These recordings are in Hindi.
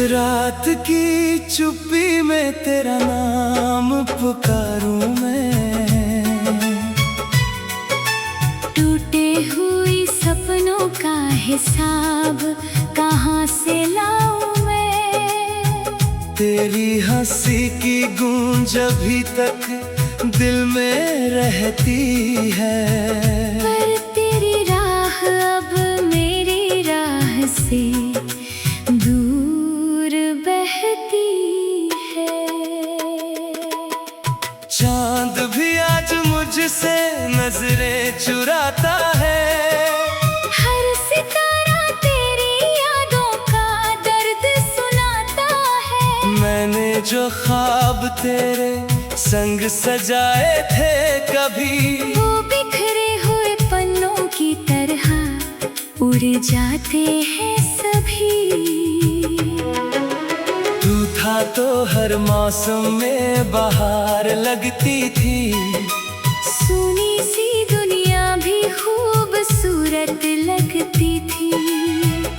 रात की चुप्पी में तेरा नाम पुकारूं मैं, टूटे हुई सपनों का हिसाब कहाँ से लाऊं मैं। तेरी हंसी की गूंज अभी तक दिल में रहती है, पर तेरी राह अब मेरी राह से दूर बहती है। चांद भी आज मुझसे नजरें चुराता है, हर सितारा तेरी यादों का दर्द सुनाता है। मैंने जो ख्वाब तेरे संग सजाए थे कभी, वो बिखरे हुए पन्नों की तरह उड़ जाते हैं सभी। तू था तो हर मौसम में बहार लगती थी, सुनी सी दुनिया भी खूबसूरत लगती थी।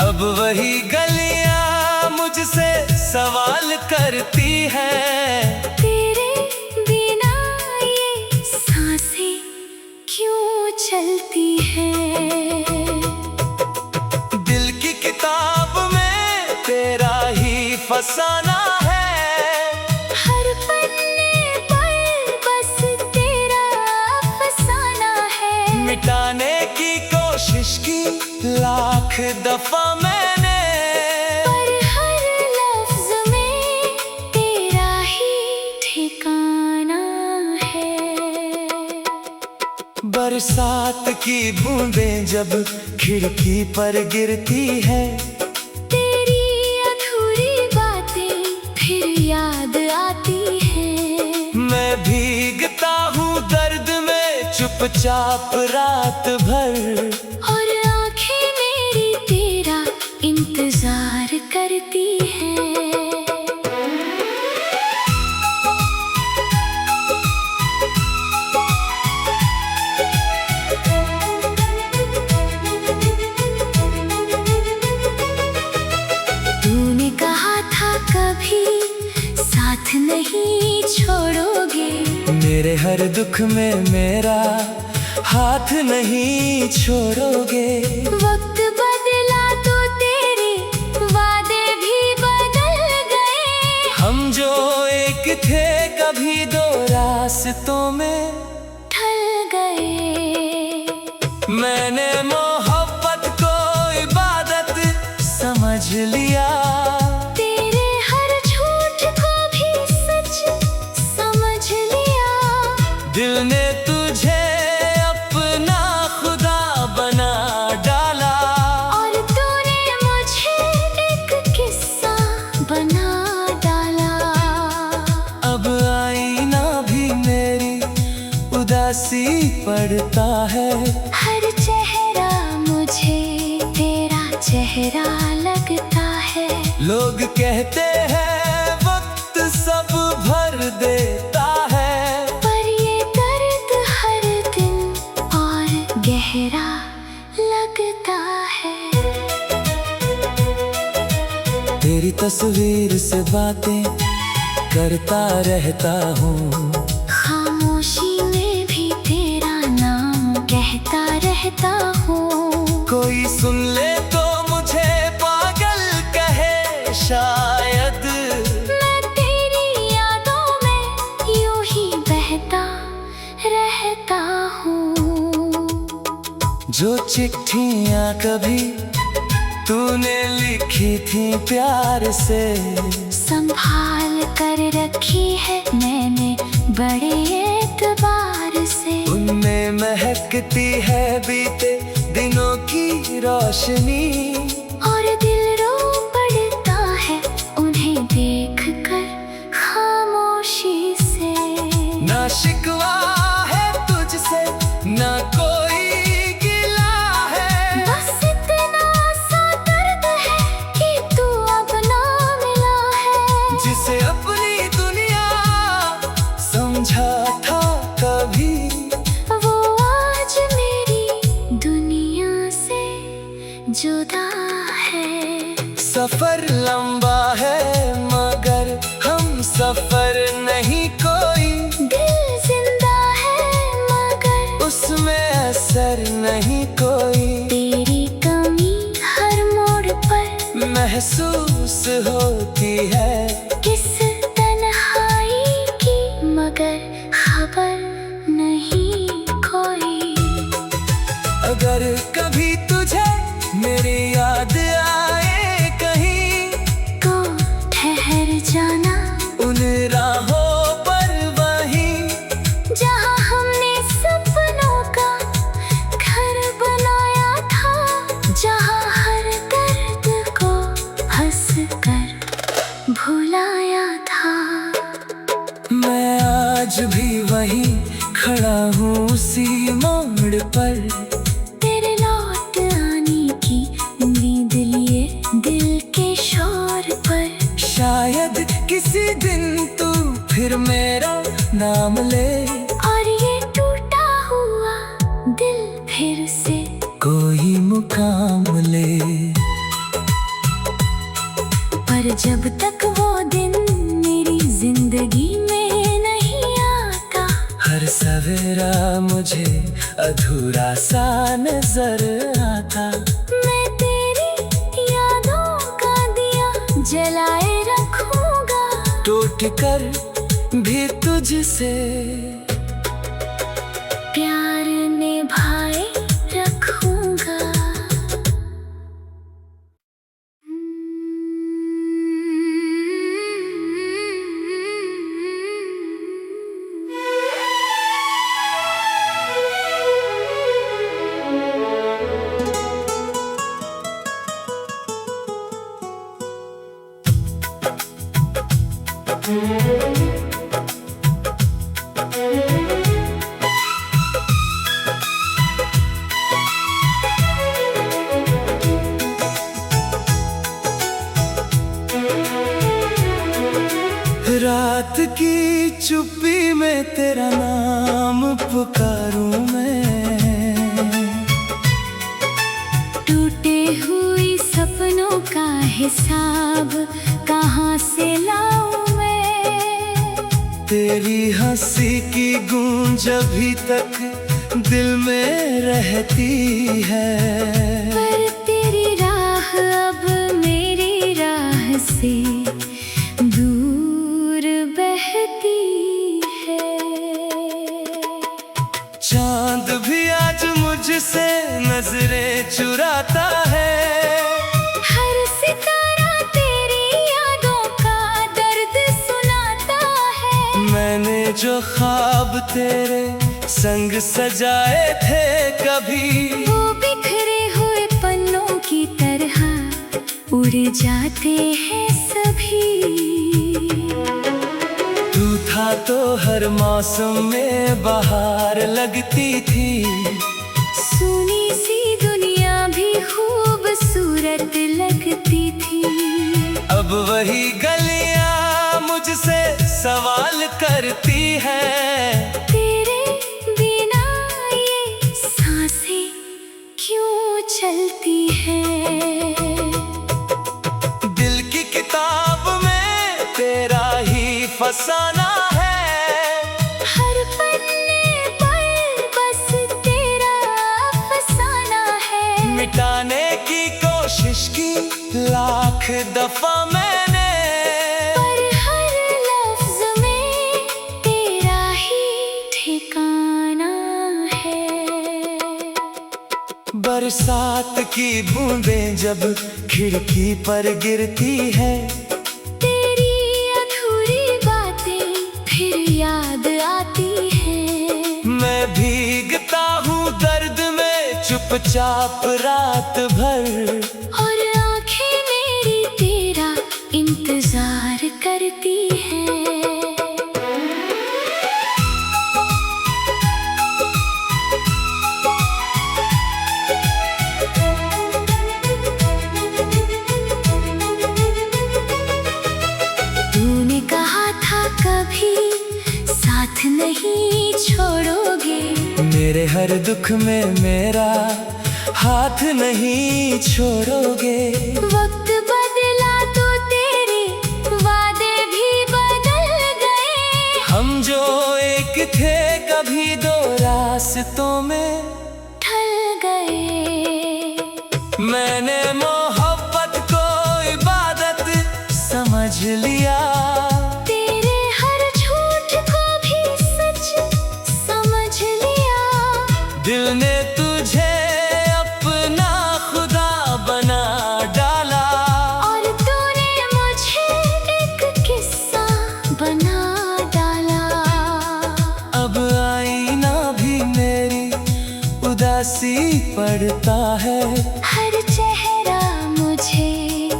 अब वही गलियां मुझसे सवाल करती है, तेरे बिना ये सांसें क्यों चलती हैं। दिल की किताब में तेरा ही फसाना है, हर पन्ने पर बस तेरा फसाना है। मिटाने की कोशिश की लाख दफा मैंने, पर हर लफ्ज में तेरा ही ठिकाना है। बरसात की बूंदें जब खिड़की पर गिरती है, तेरी अधूरी बातें फिर याद आती हैं। मैं भीगता हूँ दर्द में चुपचाप रात भर, और आंखें मेरी तेरा इंतजार करती हैं। तूने कहा था कभी साथ नहीं छोड़ोगे, मेरे हर दुख में मेरा हाथ नहीं छोड़ोगे। वक्त बदला तो तेरे वादे भी बदल गए। हम जो एक थे कभी दो रास्तों में ढल गए। मैंने मोहब्बत को इबादत समझ लिया, तेरे हर झूठ को भी सच समझ लिया। दिल ने तुझे अपना खुदा बना डाला, और तूने मुझे एक किस्सा बना डाला। अब आईना भी मेरी उदासी पड़ता है, हर चेहरा मुझे तेरा चेहरा लगता है। लोग कहते हैं वक्त सब भर देता है, पर ये दर्द हर दिन और गहरा लगता है। तेरी तस्वीर से बातें करता रहता हूँ, खामोशी में भी तेरा नाम कहता रहता हूँ। कोई सुन ले तो मुझे पागल कहे शायद, मैं तेरी यादों में यूं ही बहता रहता हूँ। जो चिट्ठियाँ कभी तूने लिखी थी प्यार से, संभाल कर रखी है मैंने बड़े एतबार से। उनमें महकती है बीते दिनों की रोशनी, और दिल रो पड़ता है उन्हें देख कर खामोशी से। ना शिकवा है तुझसे ना कोई गिला है, बस इतना सा दर्द है कि तू अब ना मिले। जुदा है। सफर लंबा है मगर हम सफर नहीं कोई, दिल जिंदा है मगर उसमें असर नहीं कोई। तेरी कमी हर मोड़ पर महसूस होती है, किस तन्हाई की मगर खबर नहीं कोई। अगर कभी तुझे मेरी याद आए कहीं, तो ठहर जाना उन राहों पर वहीं, जहाँ हमने सपनों का घर बनाया था, जहाँ हर दर्द को हंस कर भुलाया था। मैं आज भी वहीं खड़ा हूँ उसी मोड़ पर, तेरे लौट आने की उम्मीद लिए दिल के शोर पर। शायद किसी दिन तू फिर मेरा नाम ले, और ये टूटा हुआ दिल फिर से कोई मुकाम ले। पर जब तक वो दिन मेरी जिंदगी में नहीं आता, हर सवेरा मुझे अधूरा सा नजर आता। मैं तेरी यादों का दिया जलाए रखूंगा, टूट कर भी तुझसे प्यार निभाए रखूंगा। रात की चुप्पी में तेरा नाम पुकारूं मैं, टूटे हुई सपनों का हिसाब कहाँ से लाऊं मैं। तेरी हंसी की गूंज अभी तक दिल में रहती है, पर तेरी राह अब मेरी राह से दूर बहती है। चांद भी आज मुझसे नजरें चुराता है, हर सितारा तेरी यादों का दर्द सुनाता है। मैंने जो ख्वाब तेरे संग सजाए थे कभी, वो बिखरे हुए पन्नों की तरह उड़ जाते हैं सभी। तू था तो हर मौसम में बाहर लगती थी, सुनी सी दुनिया भी खूबसूरत लगती थी। अब वही गलियां मुझसे सवाल करती है, तेरे बिना ये सांसें क्यों चलती हैं। दिल की किताब में तेरा ही फसाना है, हर पन्ने पर बस तेरा फसाना है। मिटाने की कोशिश की लाख दफा मैंने, पर हर लफ्ज में तेरा ही ठिकाना है। बरसात की बूंदें जब खिड़की पर गिरती है, तेरी अधूरी बातें फिर याद आती हैं। मैं भीगता हूँ दर्द में चुपचाप रात भर, और आंखें मेरी तेरा इंतजार करती हैं। तूने कहा था कभी साथ नहीं छोड़ोगे, मेरे हर दुख में मेरा हाथ नहीं छोड़ोगे। वक्त बदला तो तेरे वादे भी बदल गए। हम जो एक थे कभी दो रास्तों में ढल गए। मैंने मोहब्बत को इबादत समझ लिया। तेरे हर झूठ को भी सच समझ लिया। दिल ने तुझे अपना खुदा बना डाला। और तूने मुझे एक किस्सा बना डाला। अब आईना भी मेरी उदासी पड़ता है। हर चेहरा मुझे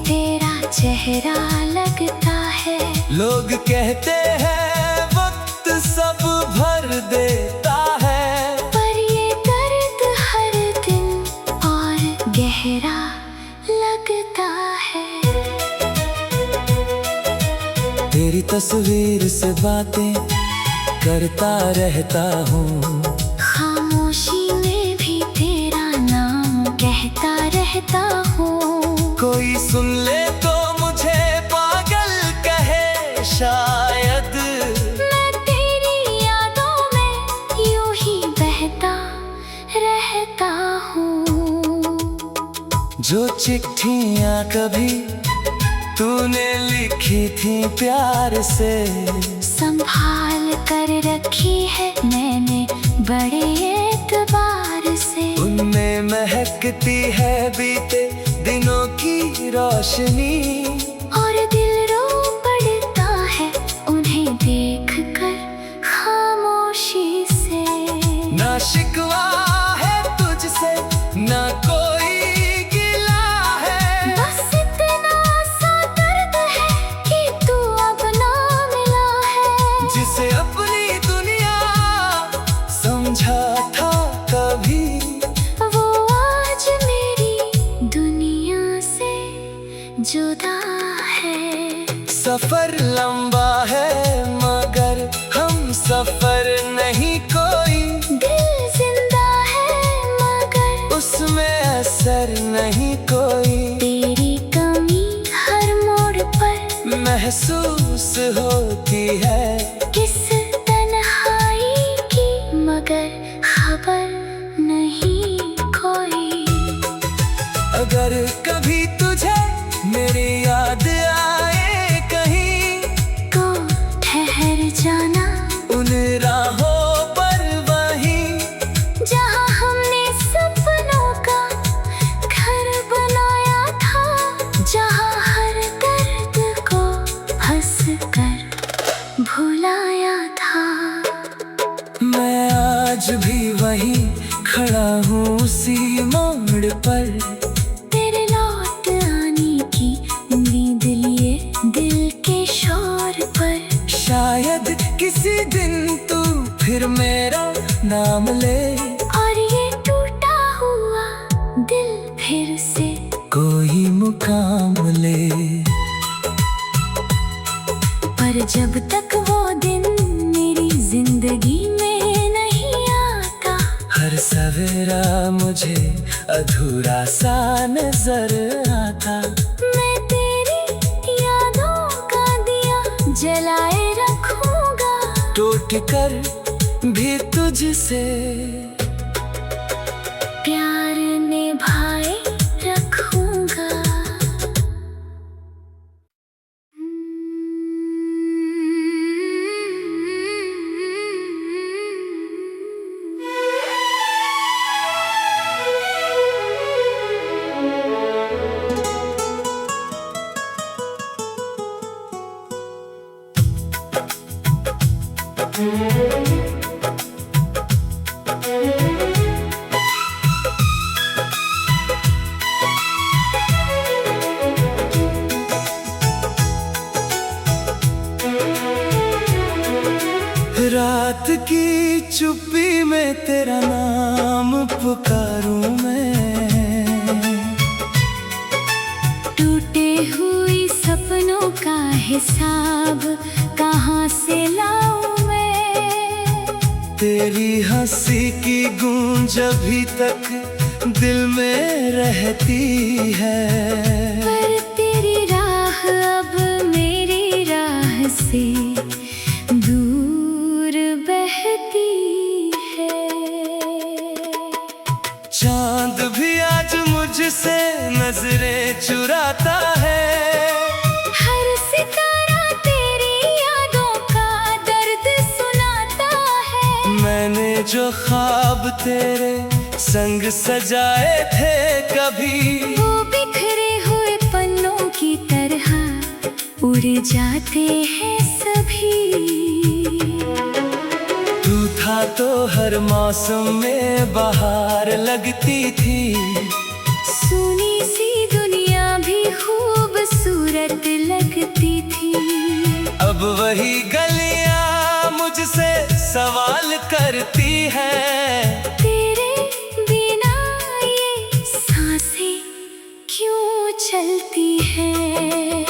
तेरा चेहरा लगता है। लोग कहते हैं वक्त सब भर देता है, पर ये दर्द हर दिन और गहरा लगता है। तेरी तस्वीर से बातें करता रहता हूँ। खामोशी में भी तेरा नाम कहता रहता हूँ। कोई सुन ले तो मुझे पागल कहे शायद। मैं तेरी यादों में यूं ही बहता रहता हूँ। जो चिट्ठियाँ कभी तूने लिखी थी प्यार से, संभाल कर रखी है मैंने बड़े एतबार से। उनमें महकती है बीते दिनों की रोशनी। और दिल रो पड़ता है उन्हें देख कर खामोशी से। ना शिकवा है तुझसे ना कोई गिला है। बस इतना सा दर्द है कि तू अब ना मिला है। जिसे अपनी दुनिया समझा था कभी, वो आज मेरी दुनिया से जुदा है। सफर लंबा है मगर हम सफर नहीं कोई। दिल जिंदा है मगर उसमें असर नहीं कोई। तेरी कमी हर मोड़ पर महसूस होती है। किस तन्हाई की मगर खबर नहीं कोई। अगर कभी तुझे मेरी याद आए कहीं, तो ठहर जाना उन राहों पर वहीं, जहाँ हमने सपनों का घर बनाया था। जहाँ हर दर्द को हंस कर भुलाया था। मैं आज भी वहीं खड़ा हूँ उसी मोड़ पर। तेरे लौट आने की उम्मीद लिए दिल के शोर पर। शायद किसी दिन तू फिर मेरा नाम ले। और ये टूटा हुआ दिल फिर से कोई मुकाम ले। पर जब तक वो दिन मेरी जिंदगी में नहीं आता, हर सवेरा मुझे अधूरा सा नजर आता। मैं तेरी यादों का दिया जलाए रखूंगा। टूट कर भी तुझसे प्यार निभाए रखूंगा। रात की चुप्पी में तेरा नाम पुकारूं मैं। टूटे हुई सपनों का हिसाब कहाँ से लाऊं मैं। तेरी हंसी की गूंज अभी तक दिल में रहती है। पर तेरी राह अब मेरी राह से दूर बहती है। चांद भी आज मुझसे नजरें चुराता है। हर सितारा तेरी यादों का दर्द सुनाता है। मैंने जो ख्वाब तेरे संग सजाए थे कभी, वो बिखरे हुए पन्नों की तरह उड़ जाते हैं सभी। तू था तो हर मौसम में बहार लगती थी। सुनी सी दुनिया भी खूबसूरत लगती थी। अब वही गलियां मुझसे सवाल करती है। तेरे बिना ये सांसें क्यों चलती हैं?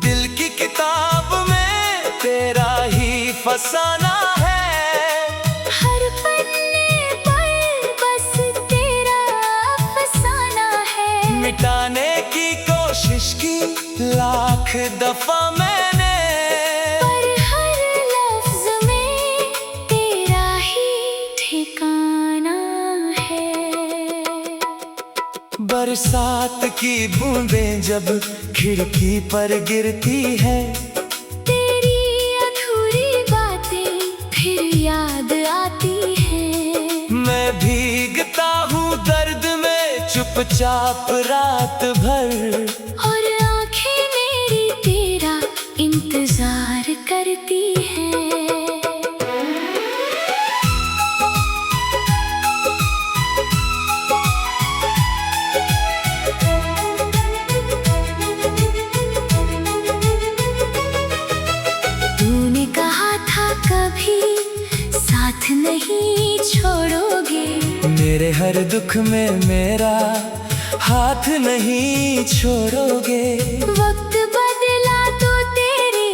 दिल की किताब में तेरा ही फसाना है। हर पन्ने पर बस तेरा फसाना है। मिटाने की कोशिश की लाख दफा मैंने, पर हर लफ्ज में तेरा ही ठिकाना है। बरसात की बूंदें जब खिड़की पर गिरती है, तेरी अधूरी बातें फिर याद आती हैं। मैं भीगता हूँ दर्द में चुपचाप रात भर। और आंखें मेरी तेरा इंतजार करती हैं। तूने कहा था कभी साथ नहीं छोड़ोगे। मेरे हर दुख में मेरा हाथ नहीं छोड़ोगे। वक्त बदला तो तेरे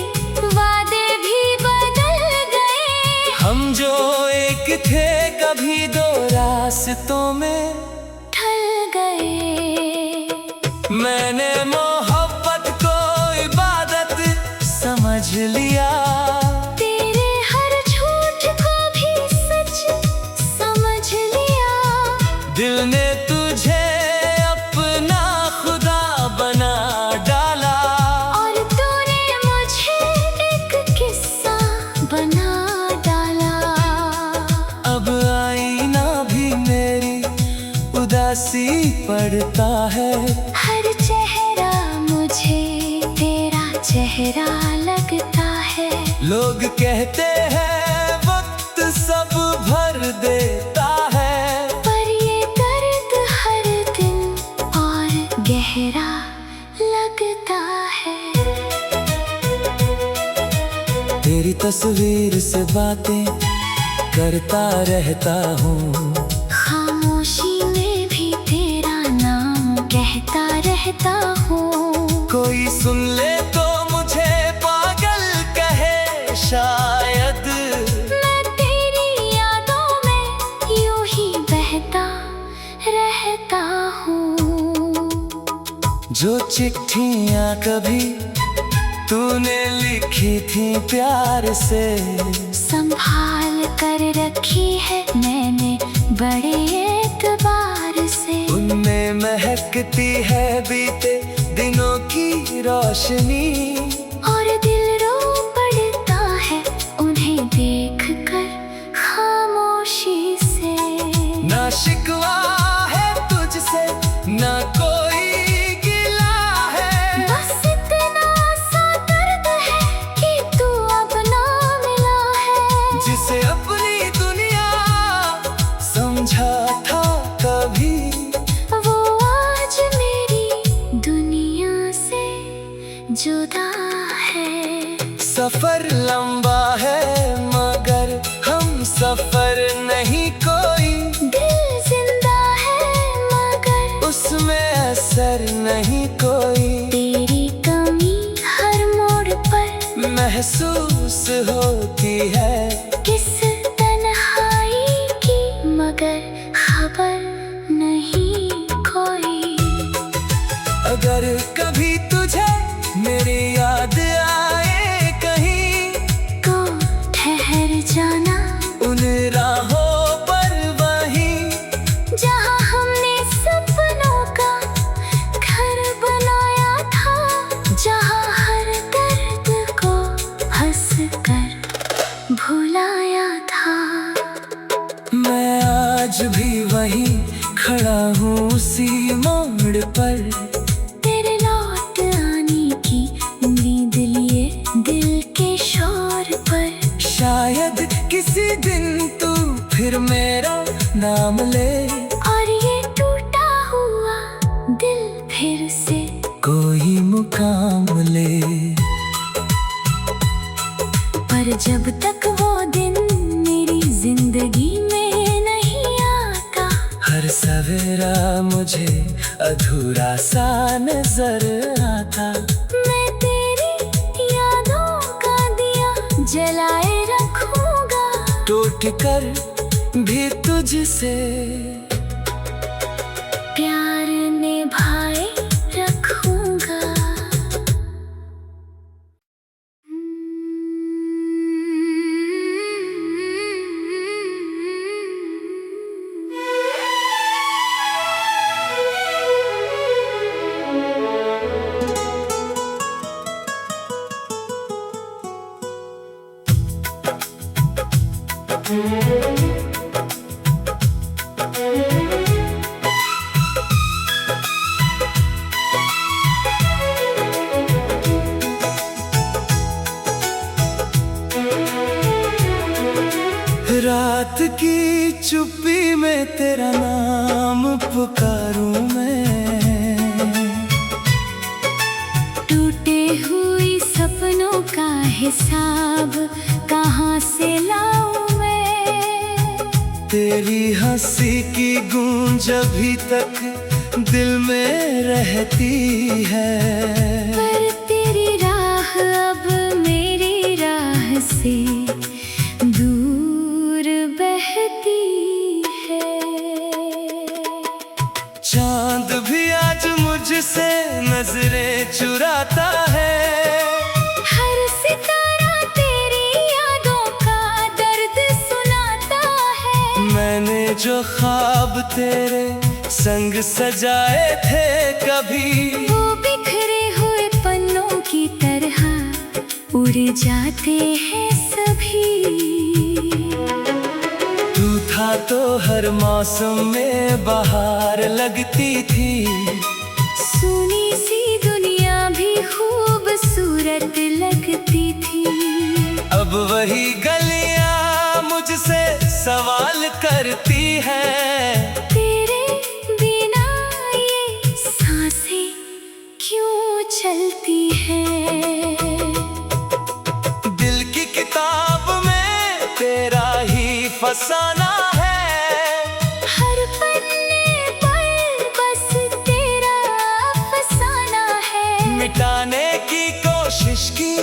वादे भी बदल गए। हम जो एक थे कभी दो रास्तों में ढल गए। मैंने मोहब्बत को इबादत समझ लिया। तेरे हर झूठ को भी सच समझ लिया। दिल ने तुझे अपना खुदा बना डाला। और तूने मुझे एक किस्सा बना डाला। अब आईना भी मेरी उदासी पड़ता है। हर चेहरा मुझे तेरा चेहरा लगता है। लोग कहते हैं वक्त सब भर देता है, पर ये दर्द हर दिन और गहरा लगता है। तेरी तस्वीर से बातें करता रहता हूँ। खामोशी में भी तेरा नाम कहता रहता हूँ। कोई सुन ले तो मुझे पागल कहे शायद। मैं तेरी यादों में यूं ही बहता रहता हूँ। जो चिट्ठियाँ कभी तूने लिखी थी प्यार से, संभाल कर रखी है मैंने बड़े एतबार से। उनमें महकती है बीते दिनों की रोशनी। और दिल रो पड़ता है उन्हें देख कर खामोशी से। ना शिकवा है तुझसे ना कोई गिला है। बस इतना सा दर्द है कि तू अब ना मिला है। जिसे अपनी दुनिया समझा था कभी, वो आज मेरी दुनिया से जुदा है। सफर लंबा है मगर हम सफर नहीं कोई। दिल जिंदा है मगर उसमें असर नहीं कोई। तेरी कमी हर मोड़ पर महसूस होती है। किस तन्हाई की मगर खबर अगर कभी तुझे मेरी याद आए कहीं, तो ठहर जाना उन राहों पर वहीं, जहाँ हमने सपनों का घर बनाया था, जहाँ हर दर्द को हंस कर भुलाया था। मैं आज भी वहीं खड़ा हूँ उसी मोड़ पर, तेरे लौट आने की उम्मीद लिए दिल के शोर पर। शायद किसी दिन तू फिर मेरा नाम ले, और ये टूटा हुआ दिल फिर से कोई मुकाम ले। पर जब तक वो दिन मेरी जिंदगी में नहीं आता, हर सवेरा मुझे अधूरा सा नजर आता। मैं तेरी यादों का दिया जलाए रखूंगा, टूट कर भी तुझसे प्यार निभाए रखूंगा। रात की चुप्पी में तेरा नाम पुकारूं मैं, टूटे हुई सपनों का हिसाब कहाँ से लाऊं मैं। तेरी हंसी की गूंज अभी तक दिल में रहती है, पर तेरी राह अब मेरी राह से दूर बहती है। चांद भी आज मुझसे नजरें चुराता है, हर सितारा तेरी यादों का दर्द सुनाता है। मैंने जो ख्वाब तेरे संग सजाए थे कभी, वो बिखरे हुए पन्नों की तरह उड़ जाते हैं सभी। तू था तो हर मौसम में बाहर लगती थी, सुनी सी दुनिया भी खूबसूरत लगती थी। अब वही गलियां मुझसे सवाल करती है, तेरे बिना ये सांसें क्यों चलती हैं। दिल की किताब में तेरा ही फसाना है, हर पन्ने पर बस तेरा फसाना है। मिटाने की कोशिश की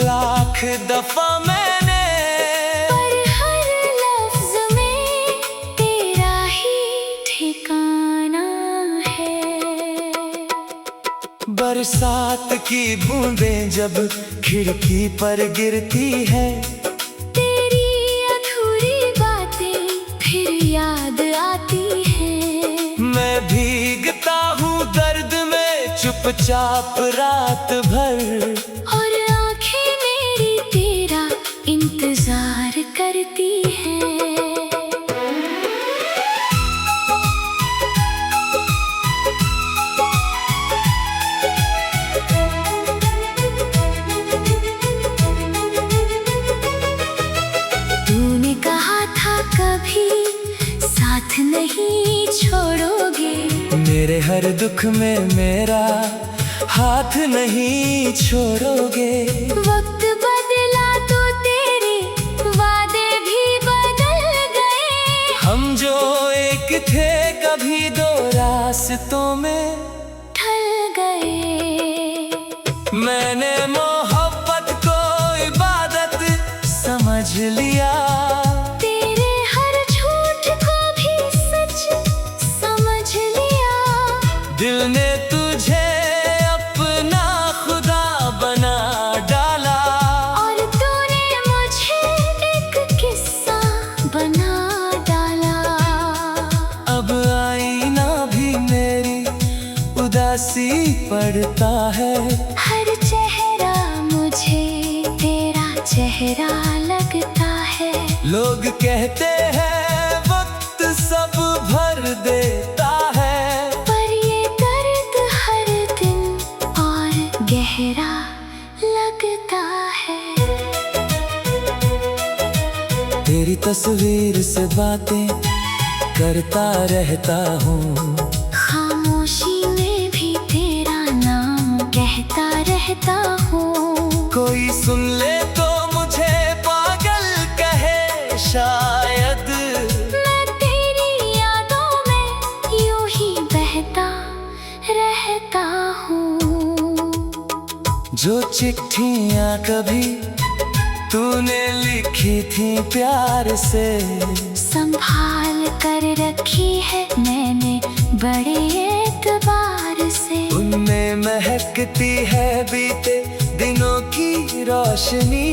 लाख दफा मैंने, पर हर लफ्ज में तेरा ही ठिकाना है। बरसात की बूंदें जब खिड़की पर गिरती है, तेरी अधूरी बातें फिर याद आती हैं। मैं भीगता हूँ दर्द में चुपचाप रात भर, और आंखें मेरी तेरा इंतजार करती हैं। तूने कहा था कभी साथ नहीं छोड़ोगे, मेरे हर दुख में मेरा हाथ नहीं छोड़ोगे। वक्त बदला तो तेरे वादे भी बदल गए, हम जो एक थे कभी दो रास्तों में ढल गए। मैंने मोहब्बत को इबादत समझ लिया, तेरे हर झूठ को भी सच समझ लिया। दिल ने तुझे उदासी पड़ता है। हर चेहरा मुझे तेरा चेहरा लगता है। लोग कहते हैं वक्त सब भर देता है, पर ये दर्द हर दिन और गहरा लगता है। तेरी तस्वीर से बातें करता रहता हूँ, खामोशी में भी तेरा नाम कहता रहता हूँ। कोई सुन ले तो मुझे पागल कहे शायद। मैं तेरी यादों में यूं ही बहता रहता हूँ। जो चिट्ठियाँ कभी तूने लिखी थी प्यार से, संभाल कर रखी है मैंने बड़े एतबार से। उनमें महकती है बीते दिनों की रोशनी।